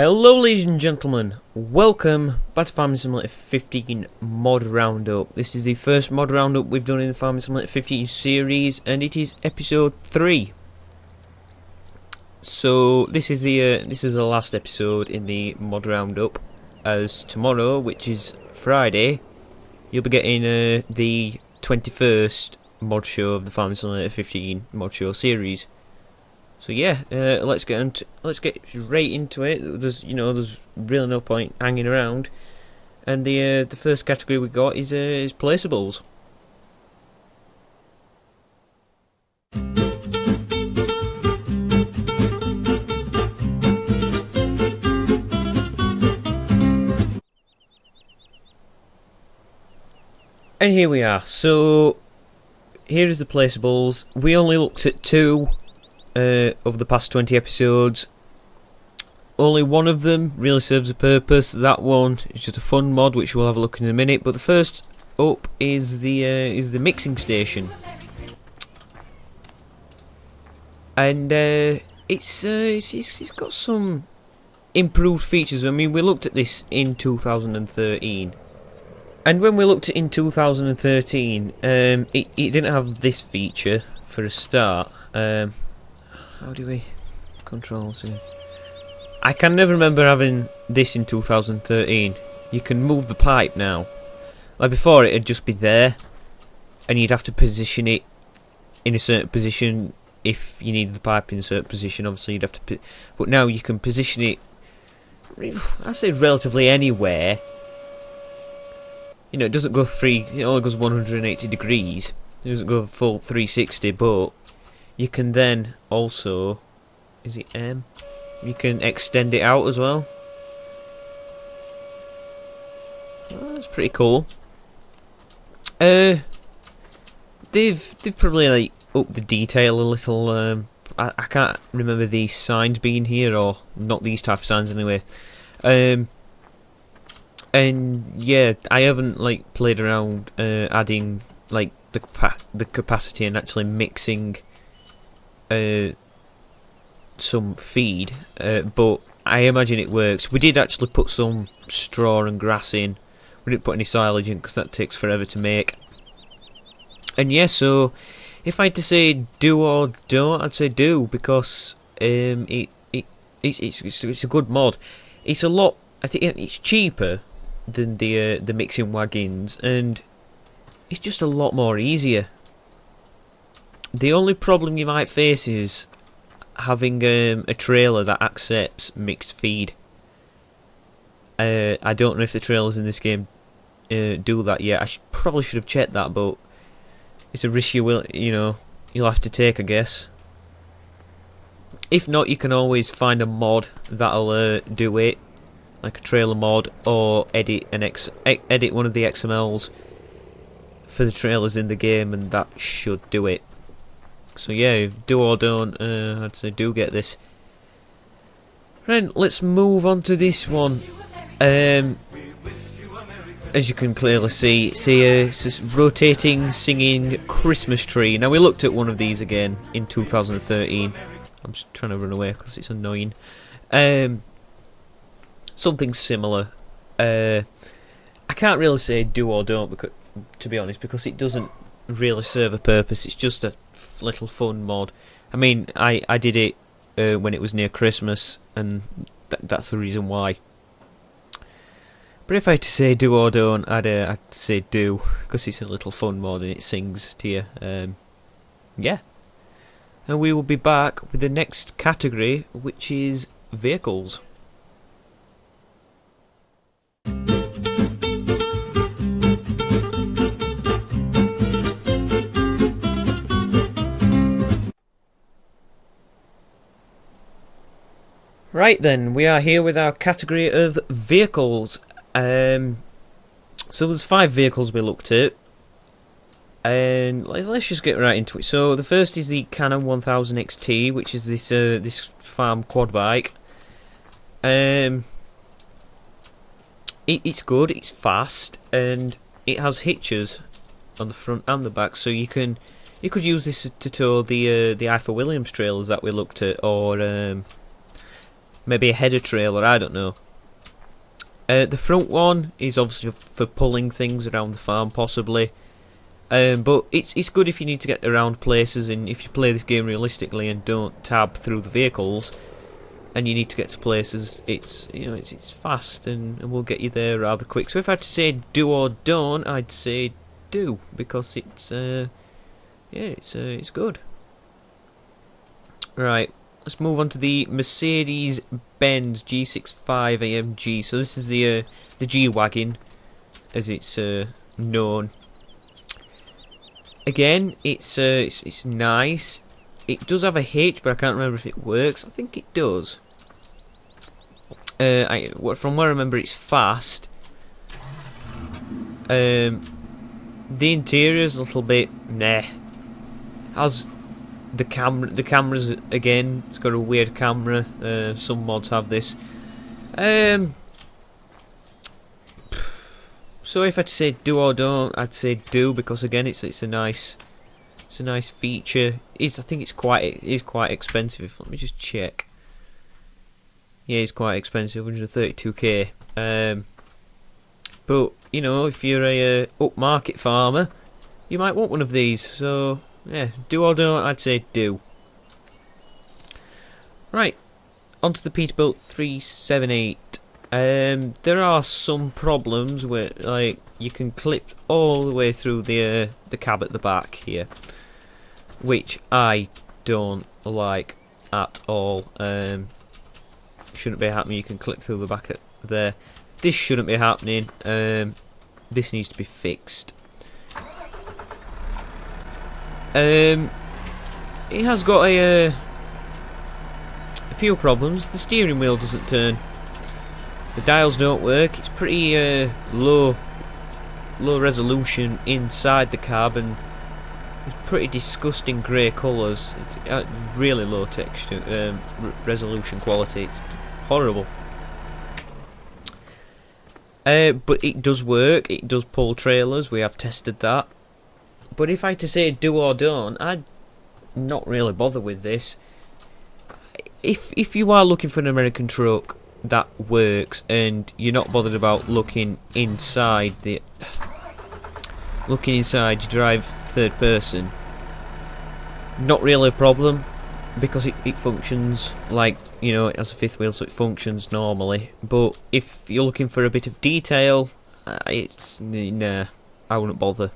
Hello ladies and gentlemen, welcome back to Farming Simulator 15 Mod Roundup. This is the first Mod Roundup we've done in the Farming Simulator 15 series, and it is episode 3. So this is the last episode in the Mod Roundup, as tomorrow, which is Friday, you'll be getting the 21st mod show of the Farming Simulator 15 mod show series. So yeah, let's get right into it. There's really no point hanging around, and the first category we got is Placeables. And here we are. So here is the Placeables. We only looked at 2 of the past 20 episodes. Only one of them really serves a purpose. That one is just a fun mod, which we'll have a look at in a minute. But the first up is the mixing station, and it's got some improved features. I mean, we looked at this in 2013, and when we looked at it in 2013, it didn't have this feature for a start. How do we controls here? I can never remember having this in 2013. You can move the pipe now. Like before, it'd just be there, and you'd have to position it in a certain position if you needed the pipe in a certain position. Obviously, you'd have to. But now you can position it. I say relatively anywhere. You know, it doesn't go it only goes 180 degrees. It doesn't go full 360, but you can then also, is it M? You can extend it out as well. Oh, that's pretty cool. They've probably like upped the detail a little. I can't remember these signs being here, or not these type of signs anyway. And yeah, I haven't like played around adding like the capacity and actually mixing some feed, but I imagine it works. We did actually put some straw and grass in. We didn't put any silage in because that takes forever to make. And yeah, so if I had to say do or don't, I'd say do, because it's a good mod. It's a lot. I think it's cheaper than the mixing wagons, and it's just a lot more easier. The only problem you might face is having a trailer that accepts mixed feed. I don't know if the trailers in this game do that yet. I probably should have checked that, but it's a risk you'll have to take, I guess. If not, you can always find a mod that'll do it, like a trailer mod, or edit one of the XMLs for the trailers in the game, and that should do it. So yeah, do or don't, I'd say do get this. Right, let's move on to this one. As you can clearly see, it's this rotating, singing Christmas tree. Now, we looked at one of these again in 2013. I'm just trying to run away because it's annoying. Something similar. I can't really say do or don't, because, to be honest, because it doesn't really serve a purpose. It's just a little fun mod. I mean, I did it when it was near Christmas, and that's the reason why. But if I had to say do or don't, I'd say do, because it's a little fun mod and it sings to you. Yeah. And we will be back with the next category, which is vehicles. Right then, we are here with our category of vehicles. So there's 5 vehicles we looked at, and let's just get right into it. So the first is the Canon 1000 XT, which is this farm quad bike. It's good, it's fast, and it has hitches on the front and the back, so you could use this to tow the Williams trailers that we looked at, or maybe a header trailer, I don't know. The front one is obviously for pulling things around the farm, possibly. But it's good if you need to get around places, and if you play this game realistically and don't tab through the vehicles, and you need to get to places, it's fast and will get you there rather quick. So if I had to say do or don't, I'd say do, because it's good. Right, let's move on to the Mercedes-Benz G65 AMG. So this is the G-Wagon, as it's known. Again, it's nice. It does have a H, but I can't remember if it works. I think it does. From what I remember, it's fast. The interior's a little bit meh. Has the cameras again? It's got a weird camera. Some mods have this. So if I'd say do or don't, I'd say do, because again, it's a nice feature. I think it is quite expensive. Let me just check. Yeah, it's quite expensive, 132k. But you know, if you're a upmarket farmer, you might want one of these. So yeah, do or don't, I'd say do. Right, onto the Peterbilt 378. There are some problems where, like, you can clip all the way through the cab at the back here, which I don't like at all. Shouldn't be happening. You can clip through the back at there. This shouldn't be happening. This needs to be fixed. It has got a few problems. The steering wheel doesn't turn. The dials don't work. It's pretty low resolution inside the cab, and it's pretty disgusting grey colours. It's really low texture, resolution quality. It's horrible. But it does work. It does pull trailers. We have tested that. But if I had to say do or don't, I'd not really bother with this. If you are looking for an American truck that works, and you're not bothered about looking inside, you drive third person, not really a problem, because it functions like, you know, it has a fifth wheel, so it functions normally. But if you're looking for a bit of detail, nah, I wouldn't bother.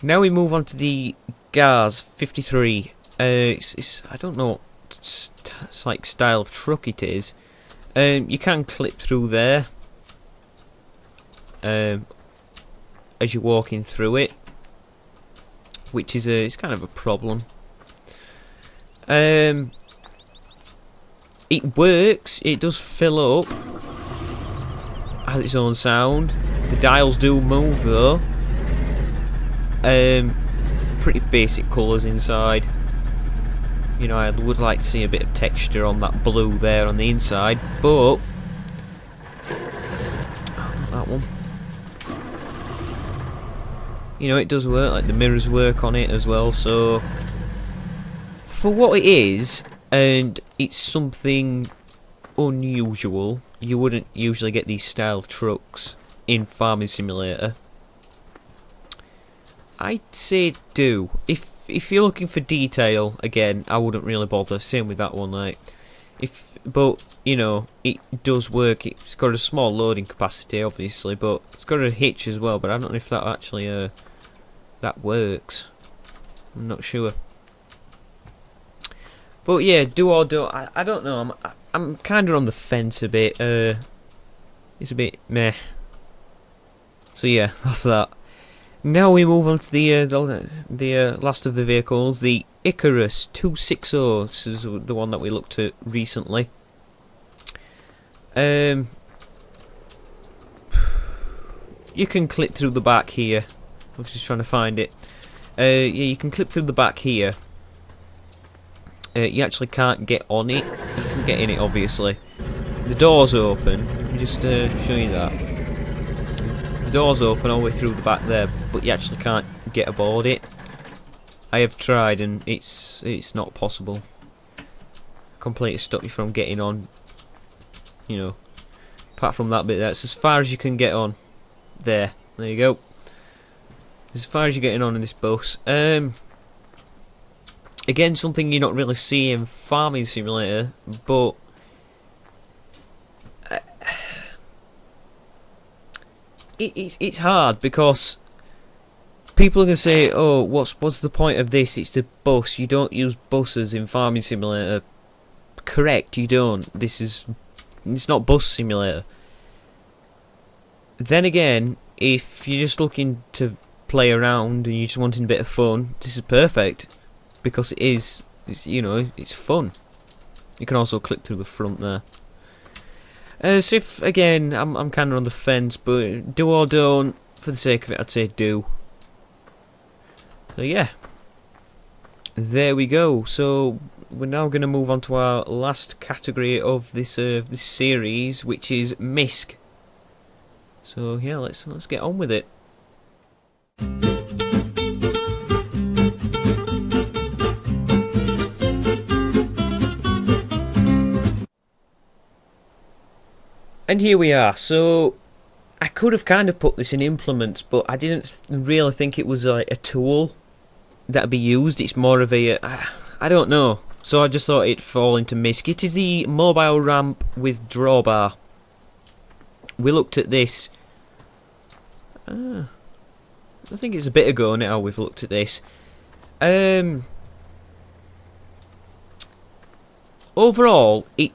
Now we move on to the Gaz 53. It's I don't know what it's like style of truck it is. You can clip through there as you're walking through it, which is it's kind of a problem. It works. It does fill up. Has its own sound. The dials do move though. Pretty basic colours inside. You know, I would like to see a bit of texture on that blue there on the inside, but that one. You know, it does work. Like the mirrors work on it as well. So for what it is, and it's something unusual. You wouldn't usually get these style of trucks in Farming Simulator. I'd say do. If you're looking for detail, again, I wouldn't really bother. Same with that one, like, but you know, it does work. It's got a small loading capacity, obviously, but it's got a hitch as well. But I don't know if that actually that works. I'm not sure. But yeah, do or don't. I don't know. I'm kind of on the fence a bit. It's a bit meh. So yeah, that's that. Now we move on to the last of the vehicles, the Icarus 260. This is the one that we looked at recently. You can clip through the back here. I was just trying to find it. Yeah, you can clip through the back here. You actually can't get on it. You can get in it, obviously. The door's open. Let me just show you that. The door's open all the way through the back there, but you actually can't get aboard it. I have tried, and it's not possible. completely stop you from getting on. You know, apart from that bit, that's as far as you can get on. There you go. As far as you're getting on in this bus. Again, something you're not really seeing in Farming Simulator, but it's hard because people are going to say, oh, what's the point of this? It's the bus. You don't use buses in Farming Simulator. Correct, you don't. It's not Bus Simulator. Then again, if you're just looking to play around and you're just wanting a bit of fun, this is perfect because it's fun. You can also clip through the front there. So if again, I'm kind of on the fence, but do or don't. For the sake of it, I'd say do. So yeah, there we go. So we're now going to move on to our last category of this series, which is Misc. So yeah, let's get on with it. And here we are. So I could have kind of put this in implements, but I didn't really think it was a tool that'd be used. It's more of a I don't know. So I just thought it'd fall into Misc. It is the mobile ramp with drawbar. We looked at this. I think it's a bit ago now we've looked at this. Overall, it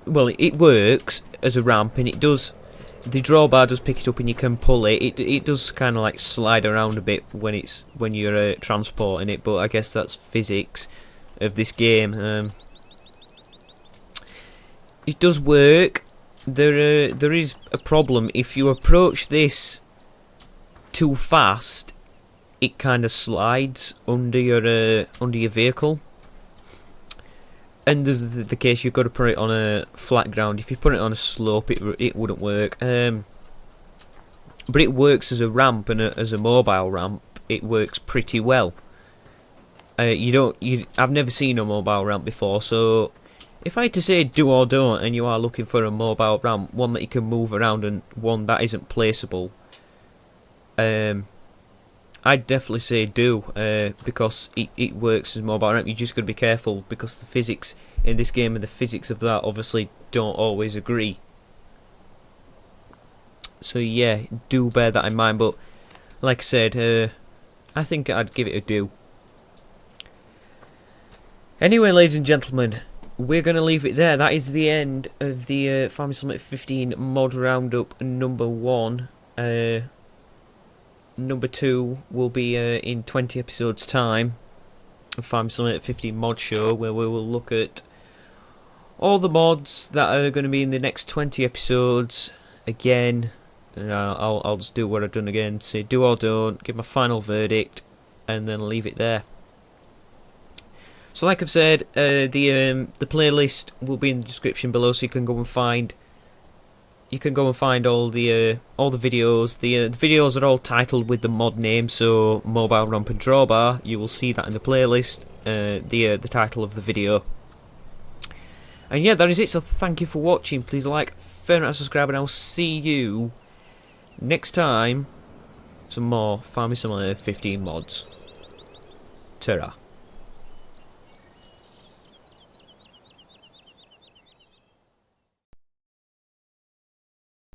works as a ramp, and it does. The drawbar does pick it up, and you can pull it. It does kind of like slide around a bit when you're transporting it, but I guess that's physics of this game. It does work. There is a problem if you approach this too fast. It kind of slides under your vehicle. And there's the case you've got to put it on a flat ground. If you put it on a slope, it wouldn't work. But it works as a ramp, and as a mobile ramp, it works pretty well. I've never seen a mobile ramp before, so if I had to say do or don't, and you are looking for a mobile ramp, one that you can move around and one that isn't placeable, I'd definitely say do, because it works as a mobile ramp. You just got to be careful because the physics in this game and the physics of that obviously don't always agree. So yeah, do bear that in mind. But like I said, I think I'd give it a do. Anyway, ladies and gentlemen, we're going to leave it there. That is the end of the Farming Simulator 15 Mod Roundup number 1. Number 2 will be in 20 episodes time of Farming Simulator 15 Mod Show, where we will look at all the mods that are going to be in the next 20 episodes. Again, I'll just do what I've done again, say do or don't, give my final verdict, and then leave it there. So like I've said, the playlist will be in the description below, so you can go and find all the videos. The videos are all titled with the mod name, so Mobile Ramp and Drawbar. You will see that in the playlist, the title of the video. And yeah, that is it. So thank you for watching. Please like, favorite, and subscribe, and I'll see you next time. Some more Farming Simulator 15 mods. Ta-ra.